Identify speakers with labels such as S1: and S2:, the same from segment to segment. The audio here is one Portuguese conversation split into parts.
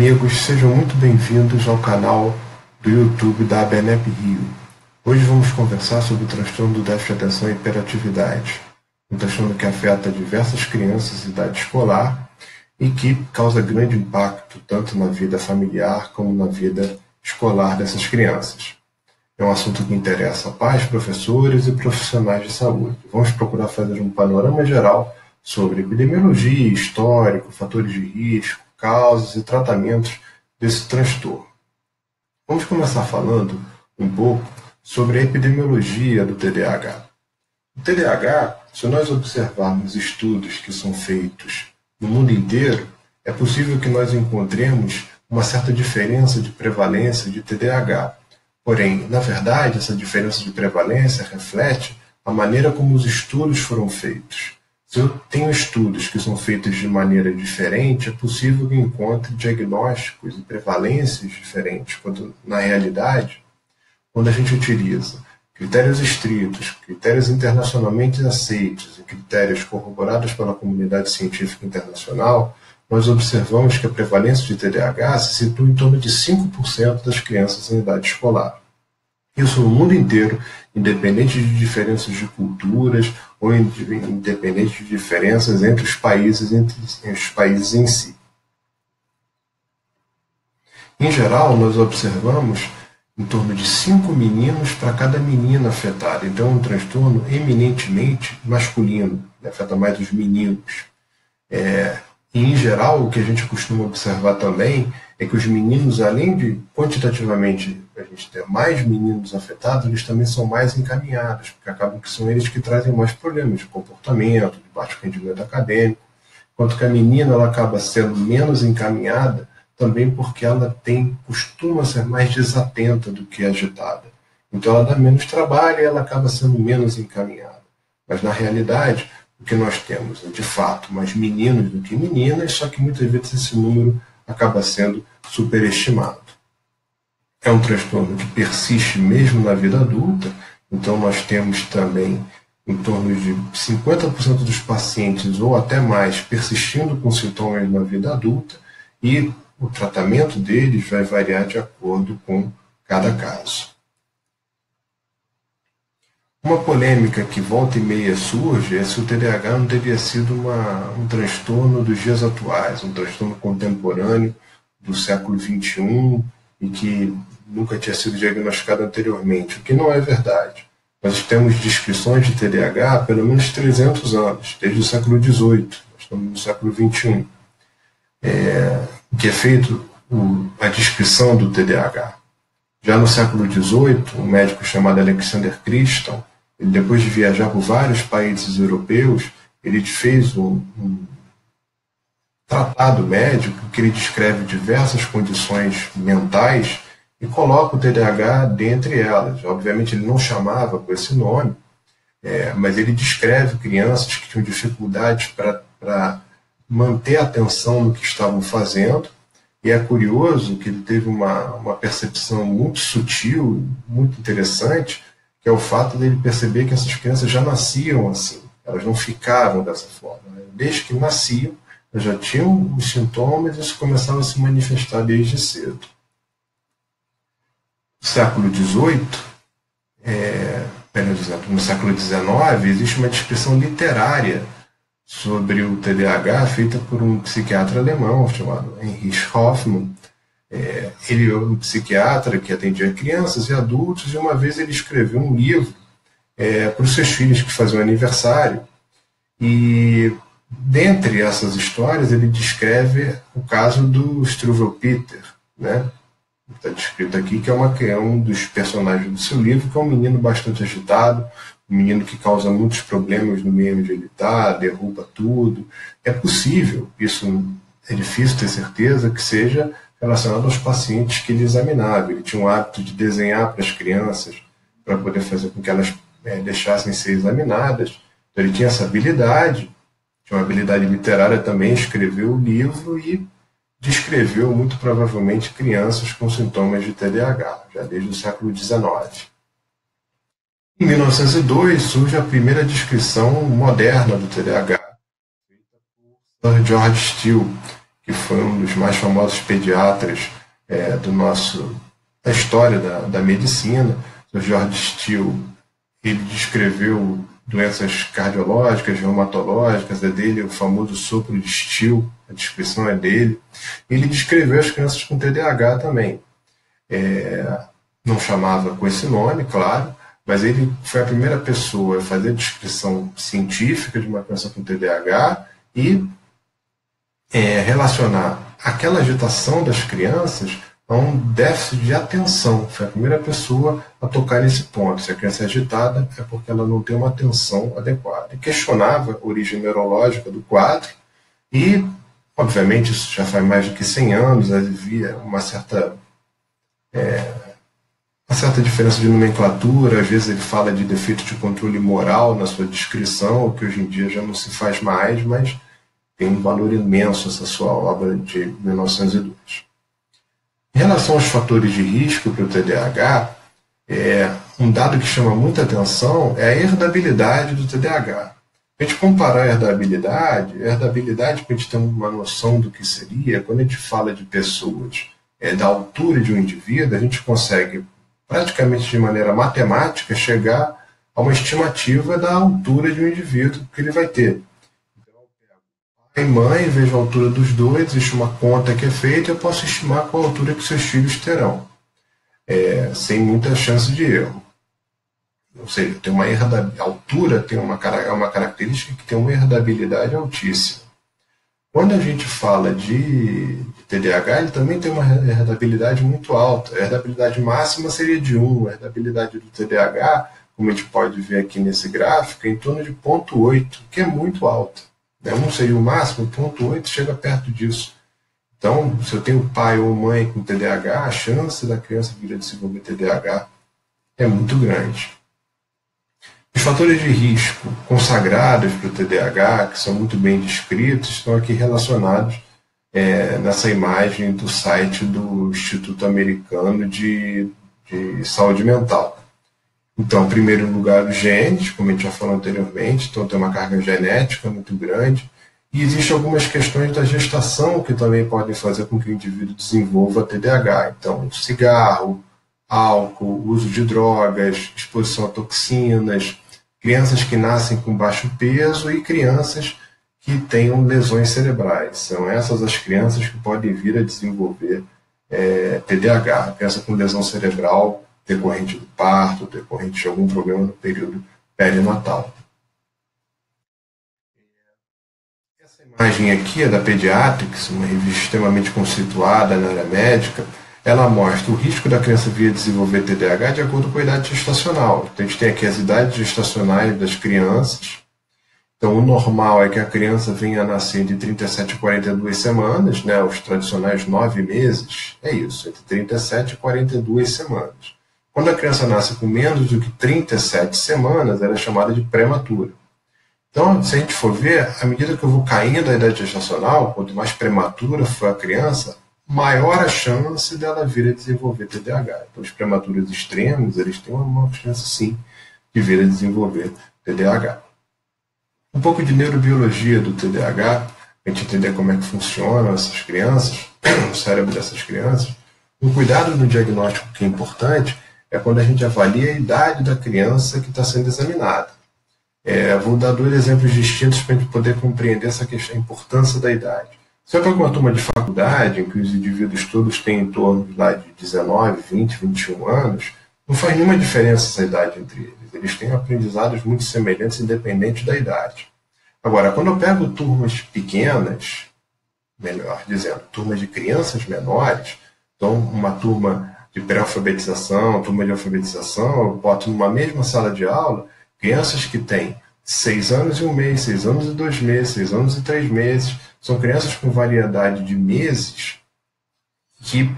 S1: amigos, sejam muito bem-vindos ao canal do YouTube da ABNEP Rio. Hoje vamos conversar sobre o transtorno do déficit de atenção e hiperatividade, um transtorno que afeta diversas crianças de idade escolar e que causa grande impacto tanto na vida familiar como na vida escolar dessas crianças. É um assunto que interessa a pais, professores e profissionais de saúde. Vamos procurar fazer um panorama geral sobre epidemiologia, histórico, fatores de risco, causas e tratamentos desse transtorno. Vamos começar falando um pouco sobre a epidemiologia do TDAH. O TDAH, se nós observarmos estudos que são feitos no mundo inteiro, é possível que nós encontremos uma certa diferença de prevalência de TDAH. Porém, na verdade, essa diferença de prevalência reflete a maneira como os estudos foram feitos. Se eu tenho estudos que são feitos de maneira diferente, é possível que encontre diagnósticos e prevalências diferentes, quando, na realidade, quando a gente utiliza critérios estritos, critérios internacionalmente aceitos e critérios corroborados pela comunidade científica internacional, nós observamos que a prevalência de TDAH se situa em torno de 5% das crianças em idade escolar. Isso no mundo inteiro, independente de diferenças de culturas ou independente de diferenças entre os países em si. Em geral, nós observamos em torno de 5 meninos para cada menina afetada. Então, é um transtorno eminentemente masculino, afeta mais os meninos. E, em geral, o que a gente costuma observar também é que os meninos, além de quantitativamente a gente ter mais meninos afetados, eles também são mais encaminhados, porque acabam que são eles que trazem mais problemas de comportamento, de baixo rendimento acadêmico, enquanto que a menina ela acaba sendo menos encaminhada também porque ela costuma ser mais desatenta do que agitada. Então ela dá menos trabalho e ela acaba sendo menos encaminhada. Mas na realidade, o que nós temos é de fato mais meninos do que meninas, só que muitas vezes esse número acaba sendo superestimado. É um transtorno que persiste mesmo na vida adulta, então nós temos também em torno de 50% dos pacientes ou até mais persistindo com sintomas na vida adulta e o tratamento deles vai variar de acordo com cada caso. Uma polêmica que volta e meia surge é se o TDAH não teria sido um transtorno dos dias atuais, um transtorno contemporâneo do século XXI e que nunca tinha sido diagnosticado anteriormente, o que não é verdade. Nós temos descrições de TDAH há pelo menos 300 anos, desde o século XVIII, nós estamos no século XXI, que é feito a descrição do TDAH. Já no século XVIII, um médico chamado Alexander Christian, ele, depois de viajar por vários países europeus, ele fez um tratado médico que ele descreve diversas condições mentais e coloca o TDAH dentre elas. Obviamente ele não chamava com esse nome, mas ele descreve crianças que tinham dificuldades para manter a atenção no que estavam fazendo, e é curioso que ele teve uma percepção muito sutil, muito interessante, que é o fato dele perceber que essas crianças já nasciam assim, elas não ficavam dessa forma. Desde que nasciam, elas já tinham os sintomas e isso começava a se manifestar desde cedo. No século XVIII, no século XIX, existe uma descrição literária sobre o TDAH feita por um psiquiatra alemão chamado Heinrich Hoffmann. Ele é um psiquiatra que atendia crianças e adultos e uma vez ele escreveu um livro para os seus filhos que faziam aniversário e dentre essas histórias ele descreve o caso do Struwwelpeter, né? Está descrito aqui que é um dos personagens do seu livro, que é um menino bastante agitado, um menino que causa muitos problemas no meio onde ele está, derruba tudo. É possível, isso é difícil ter certeza, que seja relacionado aos pacientes que ele examinava. Ele tinha o hábito de desenhar para as crianças para poder fazer com que elas deixassem ser examinadas. Então ele tinha essa habilidade, tinha uma habilidade literária também, escreveu o livro e descreveu muito provavelmente crianças com sintomas de TDAH, já desde o século XIX. Em 1902 surge a primeira descrição moderna do TDAH, feita por Sir George Still, que foi um dos mais famosos pediatras da história da medicina, o George Still. Ele descreveu doenças cardiológicas, reumatológicas, é dele o famoso sopro de Still, a descrição é dele. Ele descreveu as crianças com TDAH também. Não chamava com esse nome, claro, mas ele foi a primeira pessoa a fazer a descrição científica de uma criança com TDAH e relacionar aquela agitação das crianças a um déficit de atenção. Foi a primeira pessoa a tocar nesse ponto. Se a criança é agitada, é porque ela não tem uma atenção adequada. E questionava a origem neurológica do quadro e, obviamente, isso já faz mais de que 100 anos, havia uma certa diferença de nomenclatura. Às vezes ele fala de defeito de controle moral na sua descrição, o que hoje em dia já não se faz mais, mas tem um valor imenso essa sua obra de 1902. Em relação aos fatores de risco para o TDAH, um dado que chama muita atenção é a herdabilidade do TDAH. Para a gente comparar a herdabilidade, para a gente ter uma noção do que seria, quando a gente fala de pessoas da altura de um indivíduo, a gente consegue, praticamente de maneira matemática, chegar a uma estimativa da altura de um indivíduo que ele vai ter. Pai e mãe, vejo a altura dos dois, existe uma conta que é feita, eu posso estimar qual a altura que seus filhos terão, sem muita chance de erro. Ou seja, tem a altura tem uma característica que tem uma herdabilidade altíssima. Quando a gente fala de TDAH, ele também tem uma herdabilidade muito alta. A herdabilidade máxima seria de 1, a herdabilidade do TDAH, como a gente pode ver aqui nesse gráfico, é em torno de 0,8, que é muito alta. 1 seria o máximo, 0,8 chega perto disso. Então, se eu tenho pai ou mãe com TDAH, a chance da criança vir a desenvolver TDAH é muito grande. Os fatores de risco consagrados para o TDAH, que são muito bem descritos, estão aqui relacionados nessa imagem do site do Instituto Americano de Saúde Mental. Então, em primeiro lugar, os genes, como a gente já falou anteriormente, então tem uma carga genética muito grande, e existem algumas questões da gestação que também podem fazer com que o indivíduo desenvolva TDAH. Então, cigarro, álcool, uso de drogas, exposição a toxinas, crianças que nascem com baixo peso e crianças que tenham lesões cerebrais. São essas as crianças que podem vir a desenvolver TDAH. A criança com lesão cerebral decorrente do parto, decorrente de algum problema no período perinatal. Essa imagem aqui é da Pediatrics, uma revista extremamente conceituada na área médica. Ela mostra o risco da criança vir a desenvolver TDAH de acordo com a idade gestacional. Então, a gente tem aqui as idades gestacionais das crianças. Então, o normal é que a criança venha a nascer de 37 a 42 semanas, né? Os tradicionais 9 meses, é isso, entre 37 e 42 semanas. Quando a criança nasce com menos do que 37 semanas, ela é chamada de prematura. Então, se a gente for ver, à medida que eu vou caindo a idade gestacional, quanto mais prematura for a criança, maior a chance dela vir a desenvolver TDAH. Então, os prematuros extremos, eles têm uma chance, sim, de vir a desenvolver TDAH. Um pouco de neurobiologia do TDAH, para a gente entender como é que funcionam essas crianças, o cérebro dessas crianças. Um cuidado no diagnóstico que é importante é quando a gente avalia a idade da criança que está sendo examinada. Vou dar 2 exemplos distintos para a gente poder compreender essa questão, a importância da idade. Se eu pego uma turma de faculdade, em que os indivíduos todos têm em torno lá de 19, 20, 21 anos, não faz nenhuma diferença essa idade entre eles. Eles têm aprendizados muito semelhantes, independente da idade. Agora, quando eu pego turmas pequenas, melhor dizendo, turmas de crianças menores, então uma turma de pré-alfabetização, turma de alfabetização, eu boto numa mesma sala de aula crianças que têm 6 anos e 1 mês, 6 anos e 2 meses, 6 anos e 3 meses. São crianças com variedade de meses que,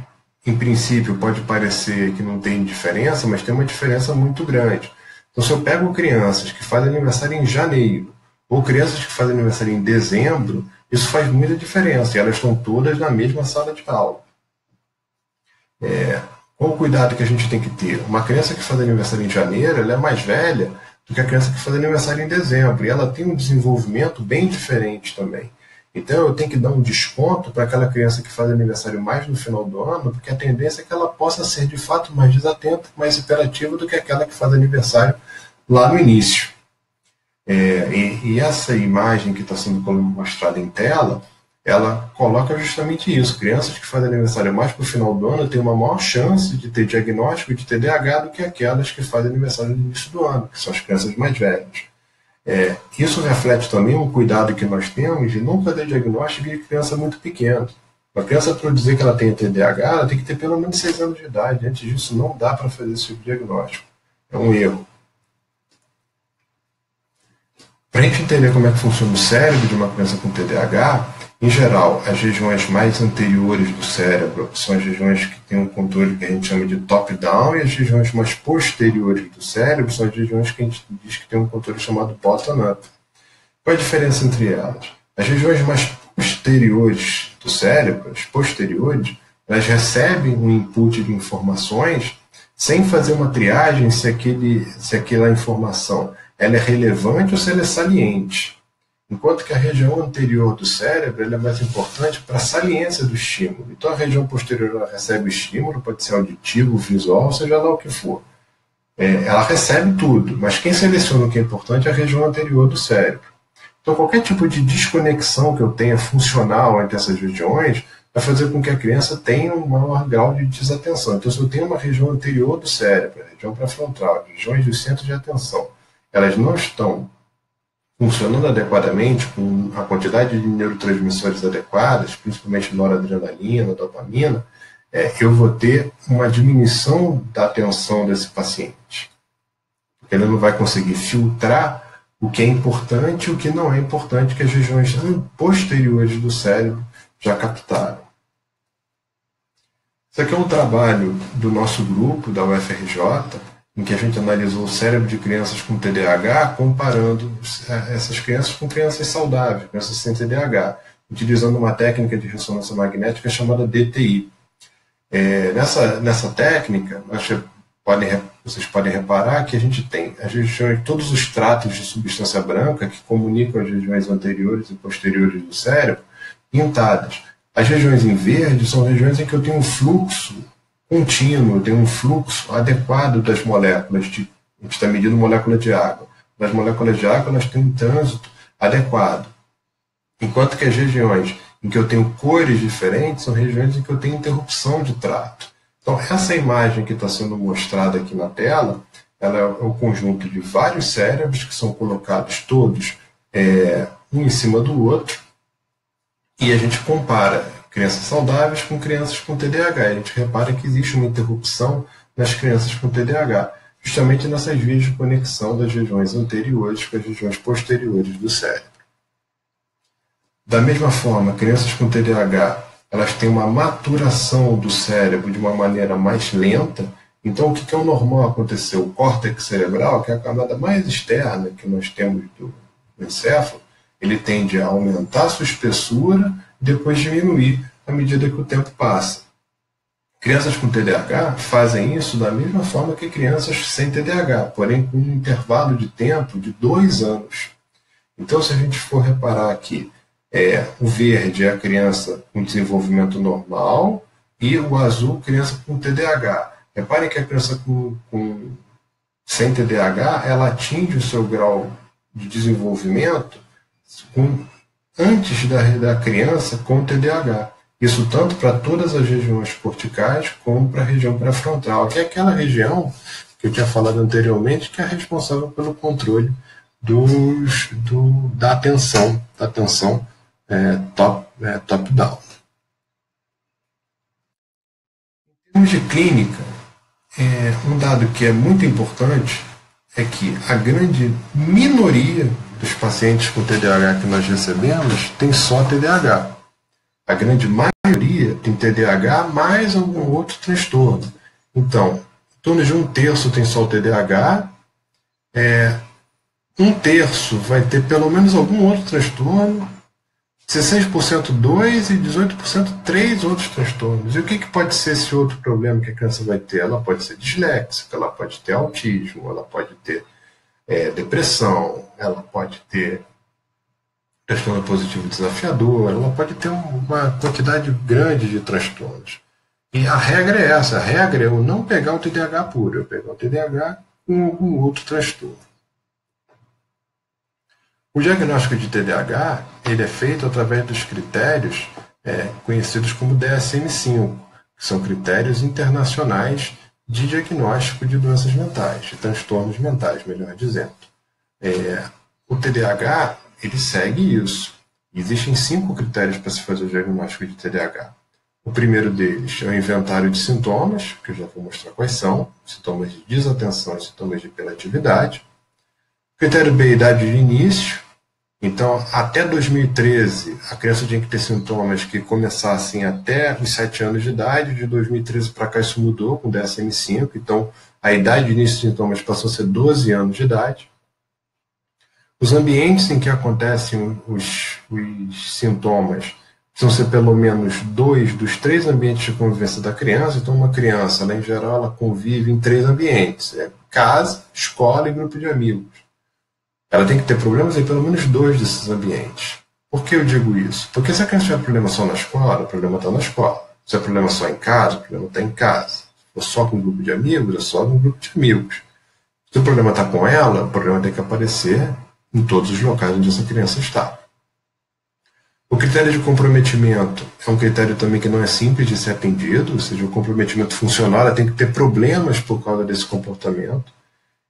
S1: em princípio, pode parecer que não tem diferença, mas tem uma diferença muito grande. Então, se eu pego crianças que fazem aniversário em janeiro ou crianças que fazem aniversário em dezembro, isso faz muita diferença e elas estão todas na mesma sala de aula. Qual o cuidado que a gente tem que ter? Uma criança que faz aniversário em janeiro, ela é mais velha do que a criança que faz aniversário em dezembro, e ela tem um desenvolvimento bem diferente também. Então eu tenho que dar um desconto para aquela criança que faz aniversário mais no final do ano, porque a tendência é que ela possa ser de fato mais desatenta, mais hiperativa do que aquela que faz aniversário lá no início. E essa imagem que está sendo mostrada em tela, ela coloca justamente isso. Crianças que fazem aniversário mais para o final do ano têm uma maior chance de ter diagnóstico de TDAH do que aquelas que fazem aniversário no início do ano, que são as crianças mais velhas. Isso reflete também um cuidado que nós temos de não fazer diagnóstico de criança muito pequena. Uma criança, para dizer que ela tem TDAH, ela tem que ter pelo menos 6 anos de idade. Antes disso, não dá para fazer esse tipo de diagnóstico. É um erro. Para a gente entender como é que funciona o cérebro de uma criança com TDAH, em geral, as regiões mais anteriores do cérebro são as regiões que têm um controle que a gente chama de top-down, e as regiões mais posteriores do cérebro são as regiões que a gente diz que tem um controle chamado bottom-up. Qual a diferença entre elas? As regiões mais posteriores do cérebro, as posteriores, elas recebem um input de informações sem fazer uma triagem se aquela informação ela é relevante ou se ela é saliente. Enquanto que a região anterior do cérebro ela é mais importante para a saliência do estímulo. Então a região posterior ela recebe o estímulo, pode ser auditivo, visual, seja lá o que for. Ela recebe tudo, mas quem seleciona o que é importante é a região anterior do cérebro. Então qualquer tipo de desconexão que eu tenha funcional entre essas regiões vai fazer com que a criança tenha um maior grau de desatenção. Então se eu tenho uma região anterior do cérebro, a região pré-frontal, regiões dos centros de atenção, elas não estão funcionando adequadamente, com a quantidade de neurotransmissores adequadas, principalmente noradrenalina, dopamina, eu vou ter uma diminuição da atenção desse paciente. Porque ele não vai conseguir filtrar o que é importante e o que não é importante, que as regiões posteriores do cérebro já captaram. Isso aqui é um trabalho do nosso grupo, da UFRJ, em que a gente analisou o cérebro de crianças com TDAH, comparando essas crianças com crianças saudáveis, crianças sem TDAH, utilizando uma técnica de ressonância magnética chamada DTI. Nessa técnica, vocês podem reparar que a gente tem as regiões, todos os tratos de substância branca que comunicam as regiões anteriores e posteriores do cérebro, pintadas. As regiões em verde são regiões em que eu tenho um fluxo contínuo, tem um fluxo adequado das moléculas, a gente está medindo molécula de água. Das moléculas de água, elas têm um trânsito adequado. Enquanto que as regiões em que eu tenho cores diferentes são regiões em que eu tenho interrupção de trato. Então, essa imagem que está sendo mostrada aqui na tela, ela é o conjunto de vários cérebros que são colocados todos um em cima do outro, e a gente compara crianças saudáveis com crianças com TDAH. A gente repara que existe uma interrupção nas crianças com TDAH, justamente nessas vias de conexão das regiões anteriores com as regiões posteriores do cérebro. Da mesma forma, crianças com TDAH, elas têm uma maturação do cérebro de uma maneira mais lenta. Então, o que é o normal acontecer? O córtex cerebral, que é a camada mais externa que nós temos do encéfalo, ele tende a aumentar a sua espessura e depois diminuir à medida que o tempo passa. Crianças com TDAH fazem isso da mesma forma que crianças sem TDAH, porém com um intervalo de tempo de 2 anos. Então, se a gente for reparar aqui, o verde é a criança com desenvolvimento normal e o azul, criança com TDAH. Reparem que a criança sem TDAH, ela atinge o seu grau de desenvolvimento antes da criança com TDAH. Isso tanto para todas as regiões corticais como para a região pré-frontal, que é aquela região que eu tinha falado anteriormente, que é responsável pelo controle da atenção top-down. Em termos de clínica, um dado que é muito importante é que a grande minoria dos pacientes com TDAH que nós recebemos tem só TDAH. A grande maioria tem TDAH mais algum outro transtorno. Então, em torno de 1/3 tem só o TDAH, 1/3 vai ter pelo menos algum outro transtorno, 16% 2 e 18% 3 outros transtornos. E o que pode ser esse outro problema que a criança vai ter? Ela pode ser disléxica, ela pode ter autismo, ela pode ter depressão, ela pode ter transtorno positivo desafiador, ela pode ter uma quantidade grande de transtornos. E a regra é essa, a regra é eu não pegar o TDAH puro, eu pegar o TDAH com algum outro transtorno. O diagnóstico de TDAH ele é feito através dos critérios conhecidos como DSM-5, que são critérios internacionais de diagnóstico de doenças mentais, de transtornos mentais, melhor dizendo. O TDAH ele segue isso. Existem 5 critérios para se fazer o diagnóstico de TDAH. O primeiro deles é o inventário de sintomas, que eu já vou mostrar quais são, sintomas de desatenção e sintomas de hiperatividade. O critério B, idade de início. Então, até 2013, a criança tinha que ter sintomas que começassem até os 7 anos de idade. De 2013 para cá isso mudou com o DSM-5. Então, a idade de início de sintomas passou a ser 12 anos de idade. Os ambientes em que acontecem os sintomas precisam ser pelo menos 2 dos 3 ambientes de convivência da criança. Então, uma criança, em geral, ela convive em 3 ambientes. Casa, escola e grupo de amigos. Ela tem que ter problemas em pelo menos 2 desses ambientes. Por que eu digo isso? Porque se a criança tiver problema só na escola, o problema está na escola. Se é problema só em casa, o problema está em casa. Se for só com um grupo de amigos, é só com um grupo de amigos. Se o problema está com ela, o problema tem que aparecer em todos os locais onde essa criança está. O critério de comprometimento é um critério também que não é simples de ser atendido, ou seja, o comprometimento funcional ela tem que ter problemas por causa desse comportamento.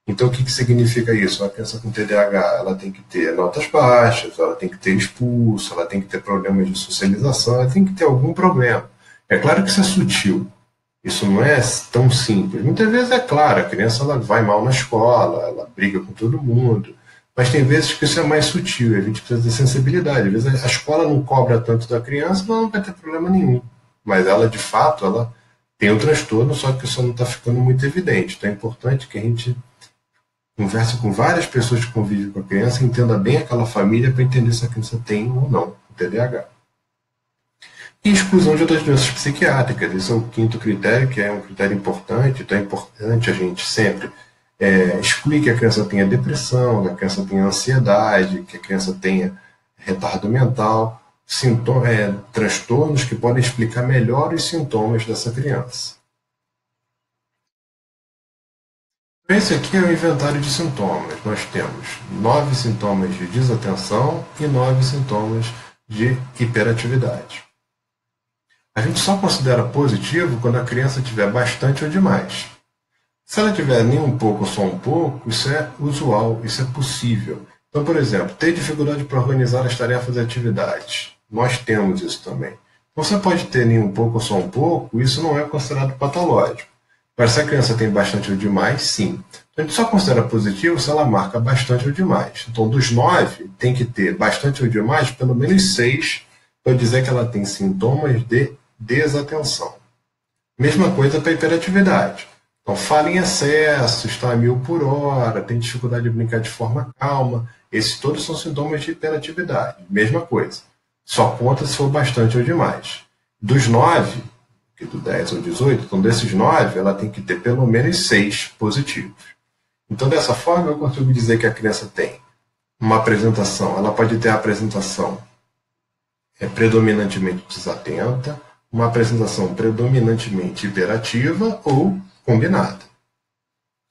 S1: Então, o que significa isso? Uma criança com TDAH ela tem que ter notas baixas, ela tem que ter expulso, ela tem que ter problemas de socialização, ela tem que ter algum problema. É claro que isso é sutil, isso não é tão simples. Muitas vezes é claro, a criança ela vai mal na escola, ela briga com todo mundo, mas tem vezes que isso é mais sutil, a gente precisa ter sensibilidade. Às vezes a escola não cobra tanto da criança, ela não vai ter problema nenhum. Mas ela, de fato, ela tem um transtorno, só que isso não está ficando muito evidente. Então é importante que a gente converse com várias pessoas que convivem com a criança, entenda bem aquela família para entender se a criança tem ou não o TDAH. E exclusão de outras doenças psiquiátricas. Esse é o 5º critério, que é um critério importante. Então é importante a gente sempre excluir que a criança tenha depressão, que a criança tenha ansiedade, que a criança tenha retardo mental, transtornos que podem explicar melhor os sintomas dessa criança. Esse aqui é o inventário de sintomas. Nós temos 9 sintomas de desatenção e 9 sintomas de hiperatividade. A gente só considera positivo quando a criança tiver bastante ou demais. Se ela tiver nem um pouco ou só um pouco, isso é usual, isso é possível. Então, por exemplo, ter dificuldade para organizar as tarefas e atividades. Nós temos isso também. Então, você pode ter nem um pouco ou só um pouco, isso não é considerado patológico. Mas se a criança tem bastante ou demais, sim. Então, a gente só considera positivo se ela marca bastante ou demais. Então, dos 9, tem que ter bastante ou demais, pelo menos 6, para dizer que ela tem sintomas de desatenção. Mesma coisa para a hiperatividade. Então, fala em excesso, está a 1000 por hora, tem dificuldade de brincar de forma calma. Esses todos são sintomas de hiperatividade. Mesma coisa. Só conta se for bastante ou demais. Dos 9, do 10 ou 18, então desses 9, ela tem que ter pelo menos 6 positivos. Então, dessa forma, eu consigo dizer que a criança tem uma apresentação, ela pode ter a apresentação predominantemente desatenta, uma apresentação predominantemente hiperativa ou combinada,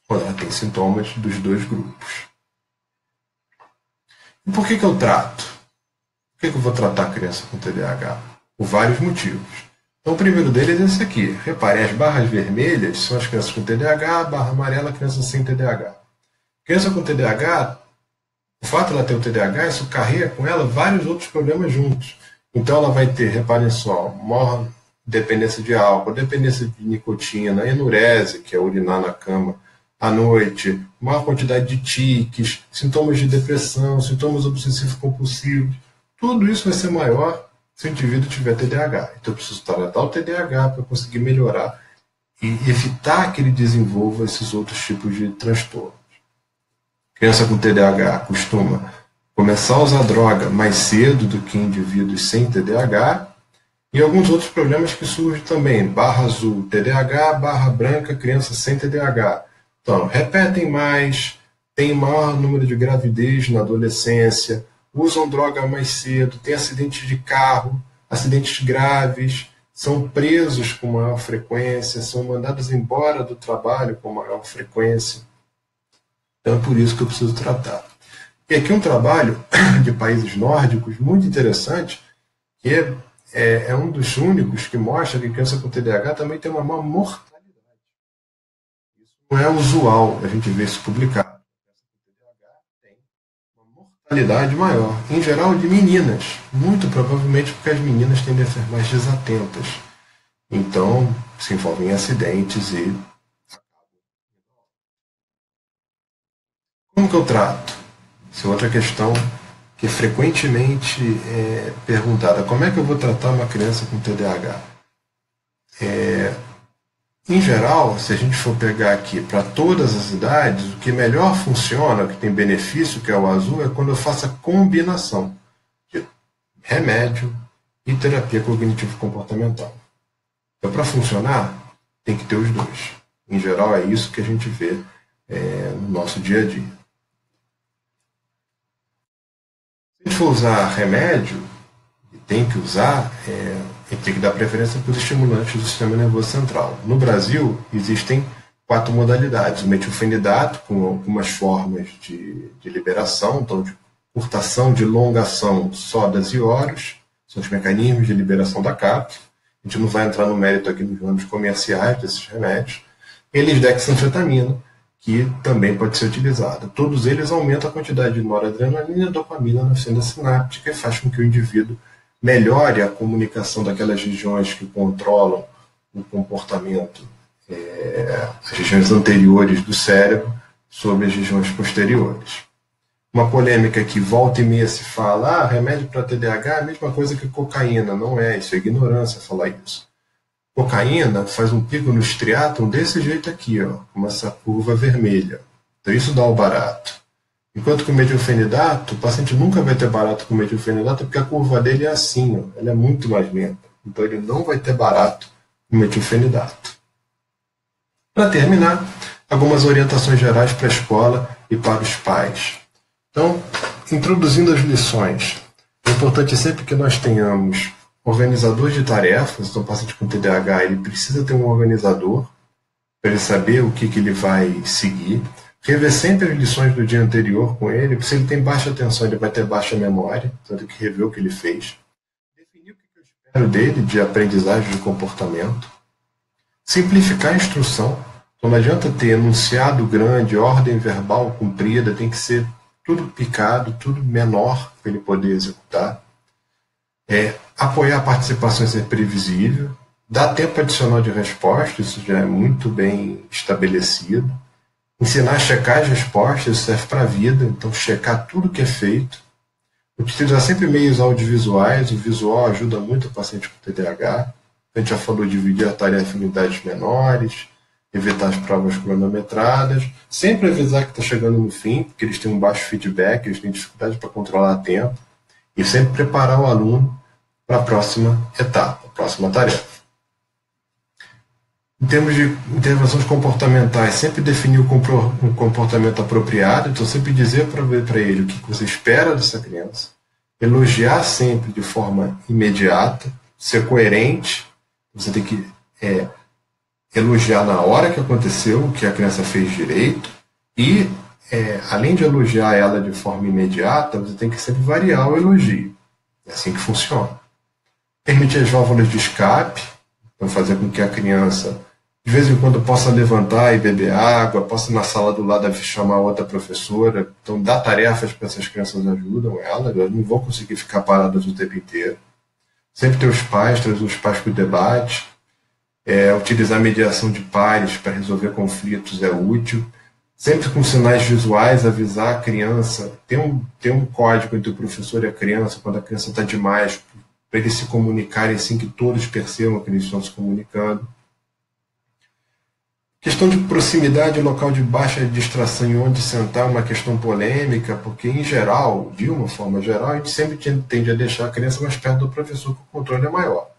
S1: quando ela tem sintomas dos 2 grupos. E por que eu trato? Por que eu vou tratar a criança com TDAH? Por vários motivos. Então, o primeiro deles é esse aqui. Reparem, as barras vermelhas são as crianças com TDAH, a barra amarela, a criança sem TDAH. Criança com TDAH, o fato de ela ter o TDAH, isso carrega com ela vários outros problemas juntos. Então, ela vai ter, reparem só, maior dependência de álcool, dependência de nicotina, enurese, que é urinar na cama à noite, maior quantidade de tiques, sintomas de depressão, sintomas obsessivos compulsivos. Tudo isso vai ser maior se o indivíduo tiver TDAH. Então, eu preciso tratar o TDAH para conseguir melhorar e evitar que ele desenvolva esses outros tipos de transtornos. Criança com TDAH costuma começar a usar droga mais cedo do que indivíduos sem TDAH e alguns outros problemas que surgem também. Barra azul, TDAH, barra branca, criança sem TDAH. Então, repetem mais, tem maior número de gravidez na adolescência, usam droga mais cedo, têm acidentes de carro, acidentes graves, são presos com maior frequência, são mandados embora do trabalho com maior frequência. Então é por isso que eu preciso tratar. E aqui um trabalho de países nórdicos muito interessante, que é um dos únicos que mostra que criança com TDAH também tem uma maior mortalidade. Isso não é usual a gente ver isso publicado. Mortalidade maior, em geral de meninas, muito provavelmente porque as meninas tendem a ser mais desatentas, então se envolvem em acidentes e... Como que eu trato? Essa é outra questão que frequentemente é perguntada, como é que eu vou tratar uma criança com TDAH? Em geral, se a gente for pegar aqui para todas as idades, o que melhor funciona, o que tem benefício, que é o azul, é quando eu faço a combinação de remédio e terapia cognitivo-comportamental. Então, para funcionar, tem que ter os dois. Em geral, é isso que a gente vê no nosso dia a dia. Se a gente for usar remédio, e tem que usar, e tem que dar preferência para os estimulantes do sistema nervoso central. No Brasil, existem 4 modalidades. O metilfenidato, com algumas formas de liberação, então de curtação, de longação, sodas e óleos, são os mecanismos de liberação da cápsula. A gente não vai entrar no mérito aqui nos nomes comerciais desses remédios. Eles dexanfetamina, que também pode ser utilizada. Todos eles aumentam a quantidade de noradrenalina e dopamina na fenda sináptica e faz com que o indivíduo melhore a comunicação daquelas regiões que controlam o comportamento, as regiões anteriores do cérebro, sobre as regiões posteriores. Uma polêmica que volta e meia se fala, remédio para TDAH é a mesma coisa que cocaína. Não é, isso é ignorância falar isso. Cocaína faz um pico no estriatum desse jeito aqui, com essa curva vermelha. Então isso dá o barato. Enquanto que o metilfenidato, o paciente nunca vai ter barato com o metilfenidato porque a curva dele é assim, ela é muito mais lenta. Então ele não vai ter barato com o metilfenidato. Para terminar, algumas orientações gerais para a escola e para os pais. Então, introduzindo as lições, é importante sempre que nós tenhamos organizador de tarefas. Então o paciente com TDAH ele precisa ter um organizador para ele saber o que ele vai seguir. Rever sempre as lições do dia anterior com ele, porque se ele tem baixa atenção, ele vai ter baixa memória, então tem que rever o que ele fez. Definir o que eu espero dele de aprendizagem de comportamento. Simplificar a instrução. Então não adianta ter enunciado grande, ordem verbal cumprida, tem que ser tudo picado, tudo menor para ele poder executar. Apoiar a participação e ser previsível. Dar tempo adicional de resposta, isso já é muito bem estabelecido. Ensinar a checar as respostas, isso serve para a vida, então checar tudo que é feito. Utilizar sempre meios audiovisuais, o visual ajuda muito o paciente com TDAH. A gente já falou de dividir a tarefa em unidades menores, evitar as provas cronometradas, sempre avisar que está chegando no fim, porque eles têm um baixo feedback, eles têm dificuldade para controlar tempo, e sempre preparar o aluno para a próxima etapa, a próxima tarefa. Em termos de intervenções comportamentais, sempre definir um comportamento apropriado, então sempre dizer para ele o que você espera dessa criança, elogiar sempre de forma imediata, ser coerente, você tem que elogiar na hora que aconteceu, o que a criança fez direito, e além de elogiar ela de forma imediata, você tem que sempre variar o elogio. É assim que funciona. Permitir as válvulas de escape, então fazer com que a criança de vez em quando possa levantar e beber água, possa na sala do lado chamar outra professora. Então, dar tarefas para essas crianças ajudam elas não vão conseguir ficar paradas o tempo inteiro. Sempre ter os pais, trazer os pais para o debate. Utilizar mediação de pares para resolver conflitos é útil. Sempre com sinais visuais, avisar a criança. Ter um código entre o professor e a criança, quando a criança está demais, para eles se comunicarem assim que todos percebam que eles estão se comunicando. Questão de proximidade, local de baixa distração e onde sentar é uma questão polêmica, porque, em geral, de uma forma geral, a gente sempre tende a deixar a criança mais perto do professor, que o controle é maior.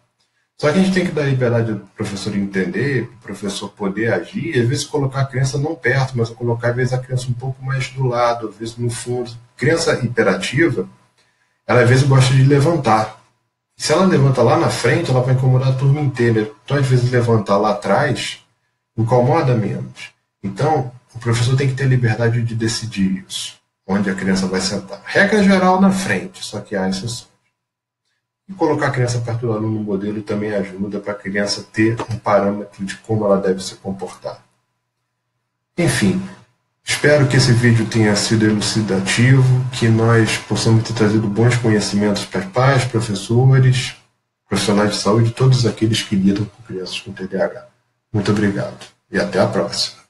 S1: Só que a gente tem que dar liberdade do professor entender, para o professor poder agir, e às vezes colocar a criança não perto, mas colocar às vezes a criança um pouco mais do lado, às vezes no fundo. Criança hiperativa, ela às vezes gosta de levantar. Se ela levanta lá na frente, ela vai incomodar a turma inteira. Então, às vezes, levantar lá atrás incomoda menos. Então, o professor tem que ter liberdade de decidir isso, onde a criança vai sentar. Regra geral na frente, só que há exceções. E colocar a criança perto do aluno modelo também ajuda para a criança ter um parâmetro de como ela deve se comportar. Enfim, espero que esse vídeo tenha sido elucidativo, que nós possamos ter trazido bons conhecimentos para pais, professores, profissionais de saúde e todos aqueles que lidam com crianças com TDAH. Muito obrigado e até a próxima.